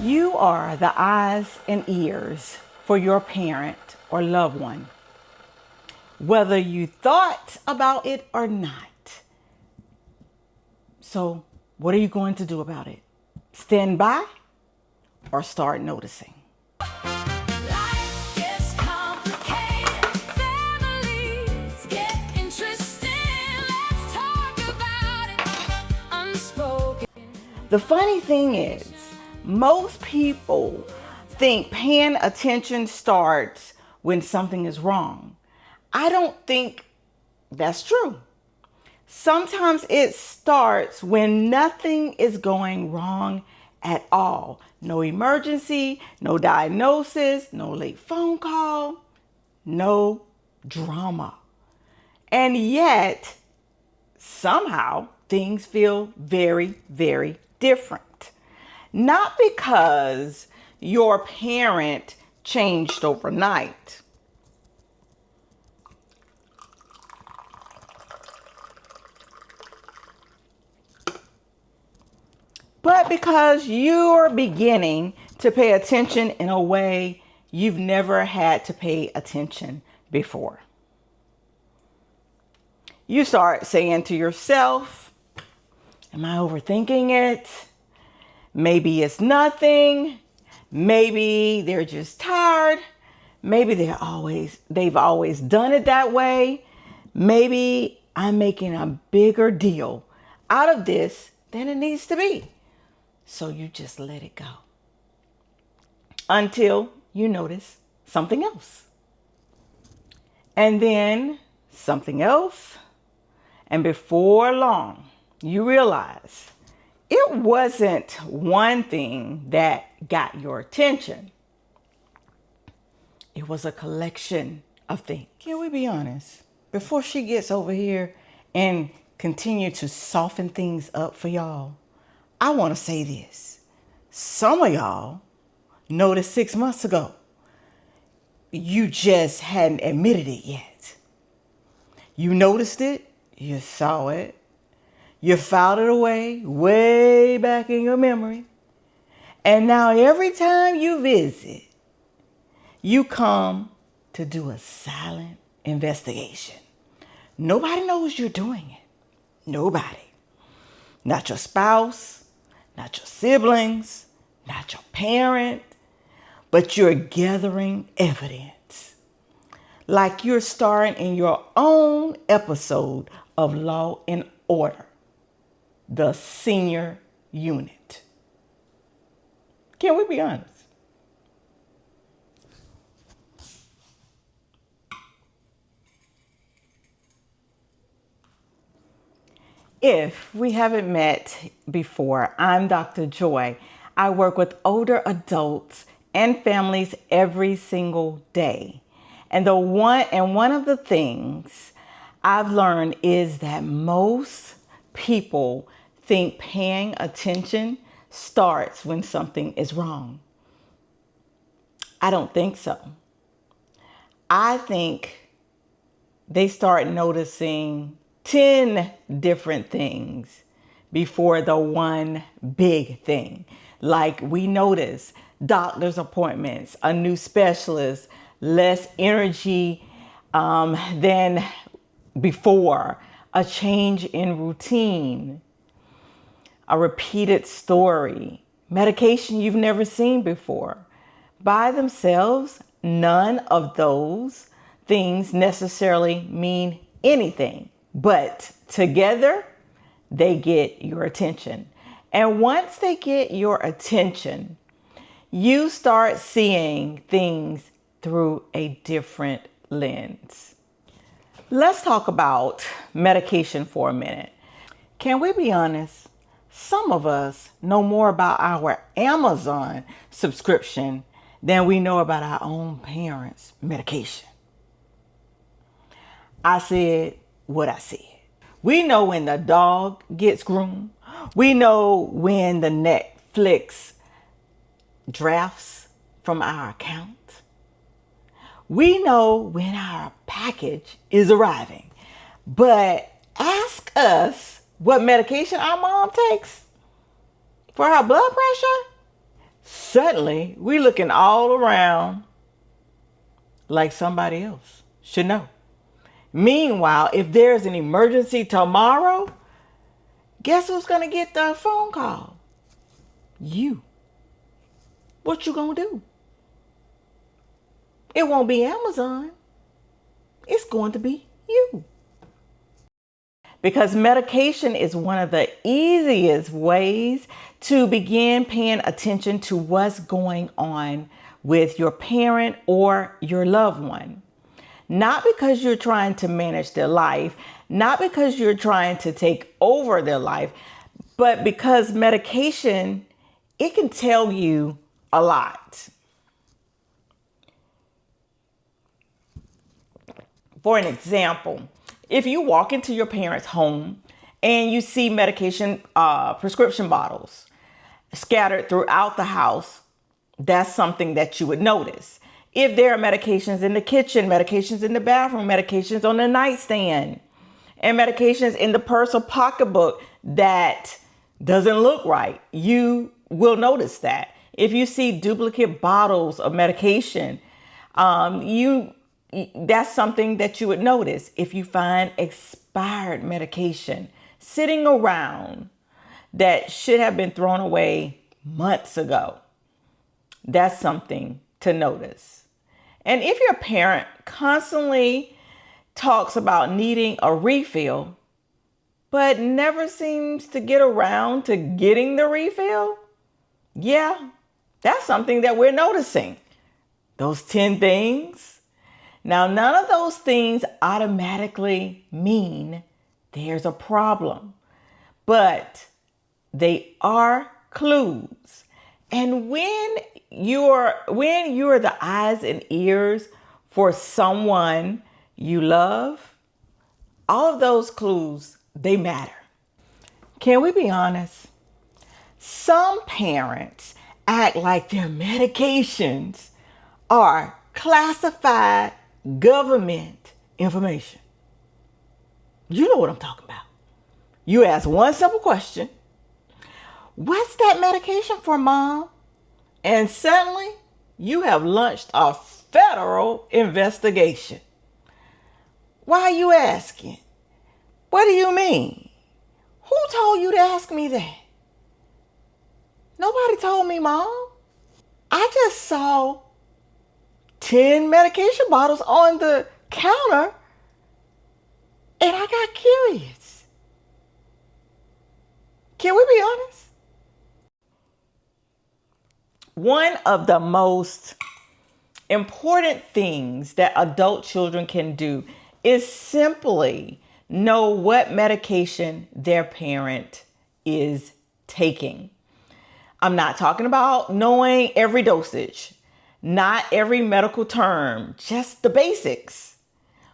You are the eyes and ears for your parent or loved one, whether you thought about it or not. So, what are you going to do about it? Stand by or start noticing? Life gets complicated. Families get interesting. Let's talk about it. Unspoken. The funny thing is, most people think paying attention starts when something is wrong. I don't think that's true. Sometimes it starts when nothing is going wrong at all. No emergency, no diagnosis, no late phone call, no drama. And yet, somehow, things feel very, very different. Not because your parent changed overnight. But because you're beginning to pay attention in a way you've never had to pay attention before. You start saying to yourself, am I overthinking it? Maybe it's nothing. Maybe they're just tired. Maybe they've always done it that way. Maybe I'm making a bigger deal out of this than it needs to be. So you just let it go until you notice something else. And then something else. And before long, you realize it wasn't one thing that got your attention. It was a collection of things. Can we be honest? Before she gets over here and continue to soften things up for y'all, I want to say this. Some of y'all noticed 6 months ago. You just hadn't admitted it yet. You noticed it. You saw it. You filed it away way back in your memory. And now every time you visit, you come to do a silent investigation. Nobody knows you're doing it. Nobody. Not your spouse, not your siblings, not your parent, but you're gathering evidence. Like you're starring in your own episode of Law and Order, the senior unit. Can we be honest? If we haven't met before, I'm Dr. Joy. I work with older adults and families every single day. And one of the things I've learned is that most people think paying attention starts when something is wrong. I don't think so. I think they start noticing 10 different things before the one big thing. Like we notice doctor's appointments, a new specialist, less energy than before, a change in routine, a repeated story, medication you've never seen before. By themselves, none of those things necessarily mean anything, but together they get your attention. And once they get your attention, you start seeing things through a different lens. Let's talk about medication for a minute. Can we be honest? Some of us know more about our Amazon subscription than we know about our own parents' medication. I said what I said. We know when the dog gets groomed. We know when the Netflix drafts from our account. We know when our package is arriving. But ask us what medication our mom takes for her blood pressure. Suddenly, we looking all around like somebody else should know. Meanwhile, if there's an emergency tomorrow, guess who's going to get the phone call? You. What you going to do? It won't be Amazon. It's going to be you. Because medication is one of the easiest ways to begin paying attention to what's going on with your parent or your loved one. Not because you're trying to manage their life, not because you're trying to take over their life, but because medication, it can tell you a lot. For an example, if you walk into your parents' home and you see medication prescription bottles scattered throughout the house, that's something that you would notice. If there are medications in the kitchen, medications in the bathroom, medications on the nightstand, and medications in the purse or pocketbook that doesn't look right, you will notice that. If you see duplicate bottles of medication, that's something that you would notice. If you find expired medication sitting around that should have been thrown away months ago, that's something to notice. And if your parent constantly talks about needing a refill, but never seems to get around to getting the refill, yeah, that's something that we're noticing. Those 10 things. Now, none of those things automatically mean there's a problem, but they are clues. And when you're the eyes and ears for someone you love, all of those clues, they matter. Can we be honest? Some parents act like their medications are classified government information. You know what I'm talking about. You ask one simple question: what's that medication for, Mom? And suddenly you have launched a federal investigation. Why are you asking? What do you mean? Who told you to ask me that? Nobody told me, Mom. I just saw 10 medication bottles on the counter and I got curious. Can we be honest? One of the most important things that adult children can do is simply know what medication their parent is taking. I'm not talking about knowing every dosage, not every medical term, just the basics.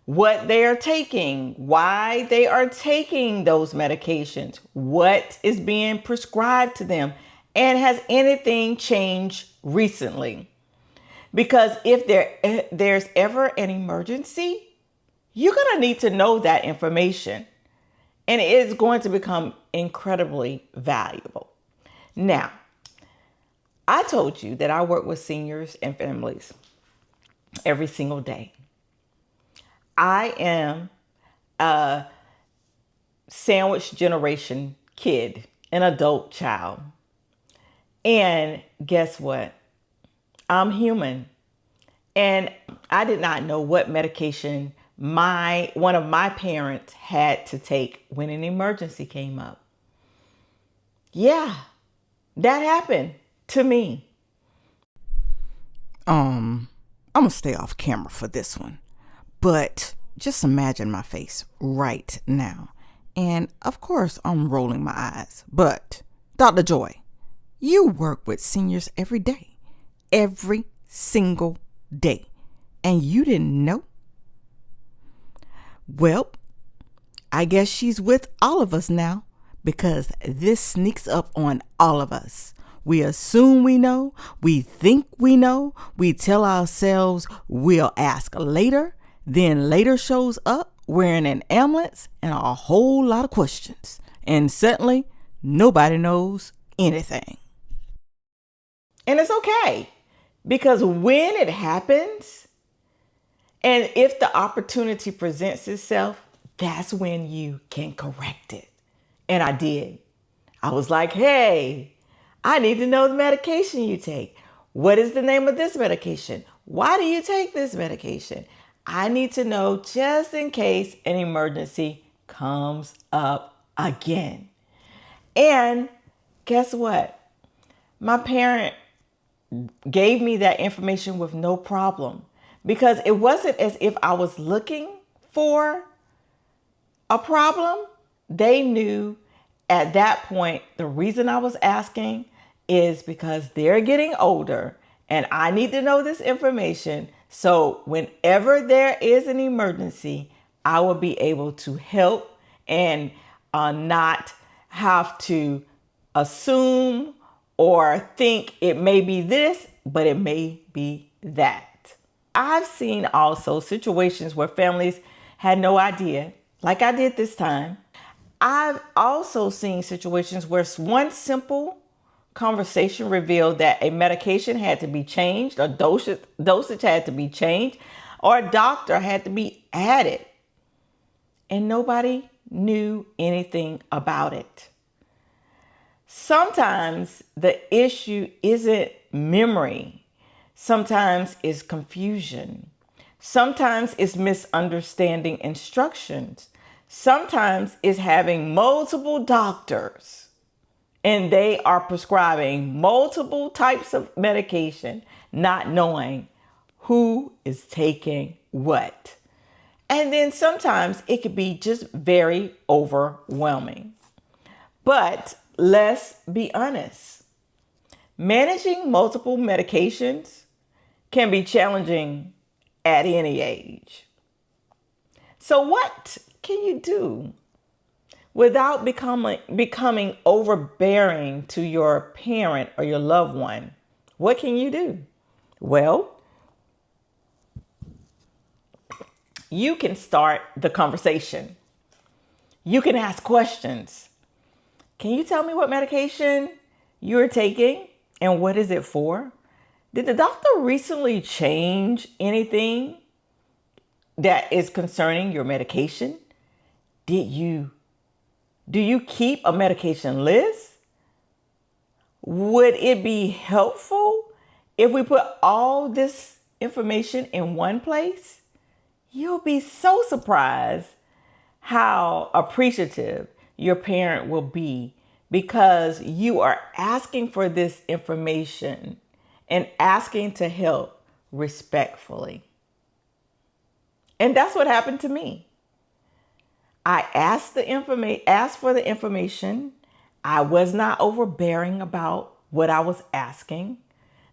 What they are taking, why they are taking those medications, what is being prescribed to them, and has anything changed recently? Because if there's ever an emergency, you're going to need to know that information, and it is going to become incredibly valuable. Now, I told you that I work with seniors and families every single day. I am a sandwich generation kid, an adult child. And guess what? I'm human. And I did not know what medication one of my parents had to take when an emergency came up. Yeah, that happened to me. I'm gonna stay off camera for this one, but just imagine my face right now. And of course, I'm rolling my eyes. But Dr. Joy, you work with seniors every day, every single day, and you didn't know? Well, I guess she's with all of us now, because this sneaks up on all of us. We assume we know, we think we know, we tell ourselves we'll ask later, then later shows up, we're in an ambulance and a whole lot of questions. And suddenly, nobody knows anything. And it's okay, because when it happens, and if the opportunity presents itself, that's when you can correct it. And I did. I was like, hey, I need to know the medication you take. What is the name of this medication? Why do you take this medication? I need to know just in case an emergency comes up again. And guess what? My parent gave me that information with no problem, because it wasn't as if I was looking for a problem. They knew at that point the reason I was asking is because they're getting older and I need to know this information. So whenever there is an emergency, I will be able to help and not have to assume or think it may be this, but it may be that. I've seen also situations where families had no idea, like I did this time. I've also seen situations where one simple conversation revealed that a medication had to be changed, or dosage had to be changed, or a doctor had to be added, and nobody knew anything about it. Sometimes the issue isn't memory. Sometimes it's confusion. Sometimes it's misunderstanding instructions. Sometimes it's having multiple doctors and they are prescribing multiple types of medication, not knowing who is taking what. And then sometimes it could be just very overwhelming. But let's be honest. Managing multiple medications can be challenging at any age. So what can you do without becoming overbearing to your parent or your loved one? What can you do? Well, you can start the conversation. You can ask questions. Can you tell me what medication you're taking and what is it for? Did the doctor recently change anything that is concerning your medication? Do you keep a medication list? Would it be helpful if we put all this information in one place? You'll be so surprised how appreciative your parent will be, because you are asking for this information and asking to help respectfully. And that's what happened to me. I asked for the information. I was not overbearing about what I was asking.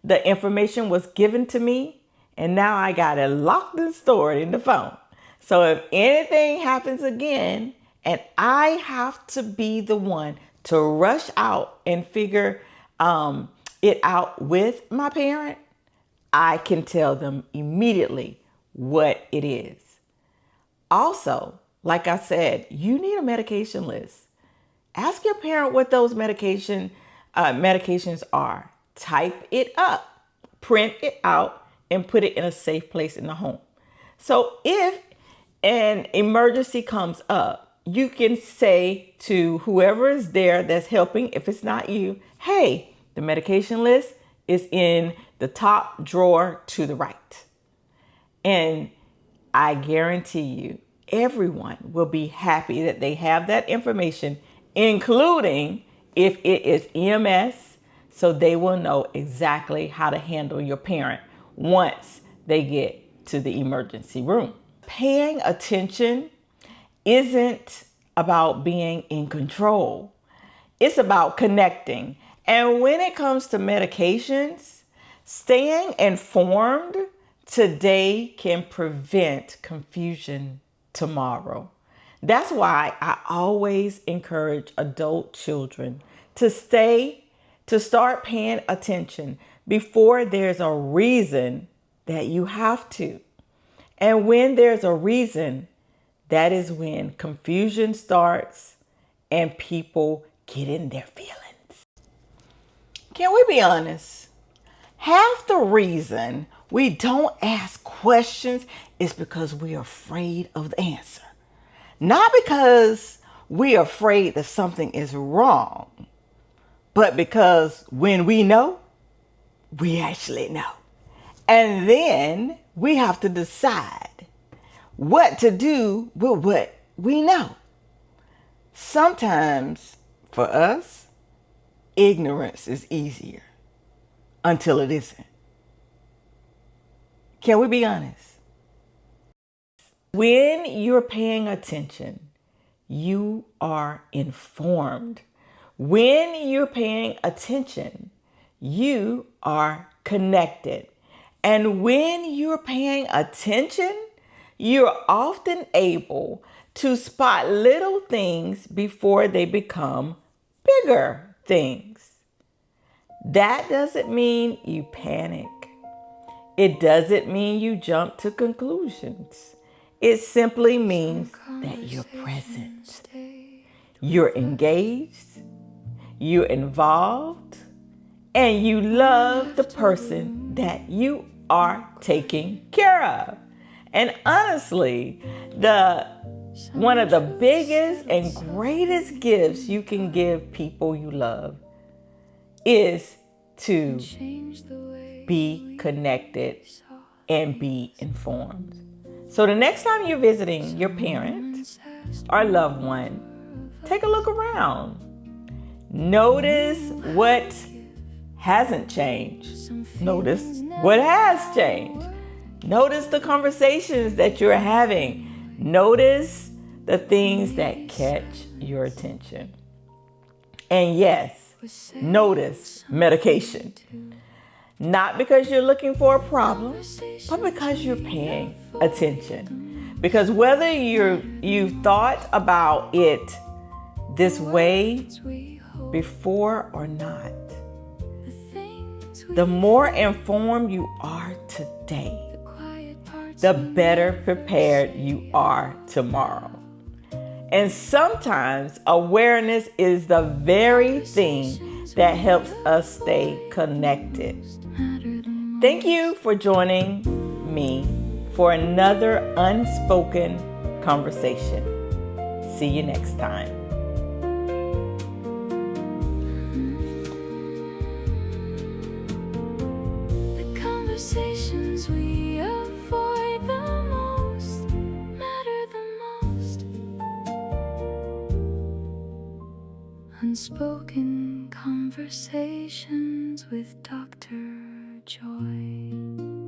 The information was given to me, and now I got it locked and stored in the phone. So if anything happens again, and I have to be the one to rush out and figure it out with my parent, I can tell them immediately what it is. Also, like I said, you need a medication list. Ask your parent what those medications are. Type it up, print it out, and put it in a safe place in the home. So if an emergency comes up, you can say to whoever is there that's helping, if it's not you, hey, the medication list is in the top drawer to the right. And I guarantee you, everyone will be happy that they have that information, including if it is EMS, so they will know exactly how to handle your parent once they get to the emergency room. Paying attention isn't about being in control. It's about connecting. And when it comes to medications, staying informed today can prevent confusion tomorrow. That's why I always encourage adult children to start paying attention before there's a reason that you have to. And when there's a reason, that is when confusion starts and people get in their feelings. Can we be honest? Half the reason we don't ask questions is because we're afraid of the answer. Not because we're afraid that something is wrong, but because when we know, we actually know. And then we have to decide what to do with what we know. Sometimes, for us, ignorance is easier until it isn't. Can we be honest? When you're paying attention, you are informed. When you're paying attention, you are connected. And when you're paying attention, you're often able to spot little things before they become bigger things. That doesn't mean you panic. It doesn't mean you jump to conclusions. It simply means that you're present. You're engaged, you're involved, and you love the person that you are taking care of. And honestly, one of the biggest and greatest gifts you can give people you love is to be connected and be informed. So the next time you're visiting your parent or loved one, take a look around. Notice what hasn't changed. Notice what has changed. Notice the conversations that you're having. Notice the things that catch your attention. And yes, notice medication. Not because you're looking for a problem, but because you're paying attention. Because whether you've thought about it this way before or not, the more informed you are today, the better prepared you are tomorrow. And sometimes awareness is the very thing that helps us stay connected. Thank you for joining me for another Unspoken Conversation. See you next time. The conversations we avoid the most matter the most. Unspoken Conversations with Dr. Joy.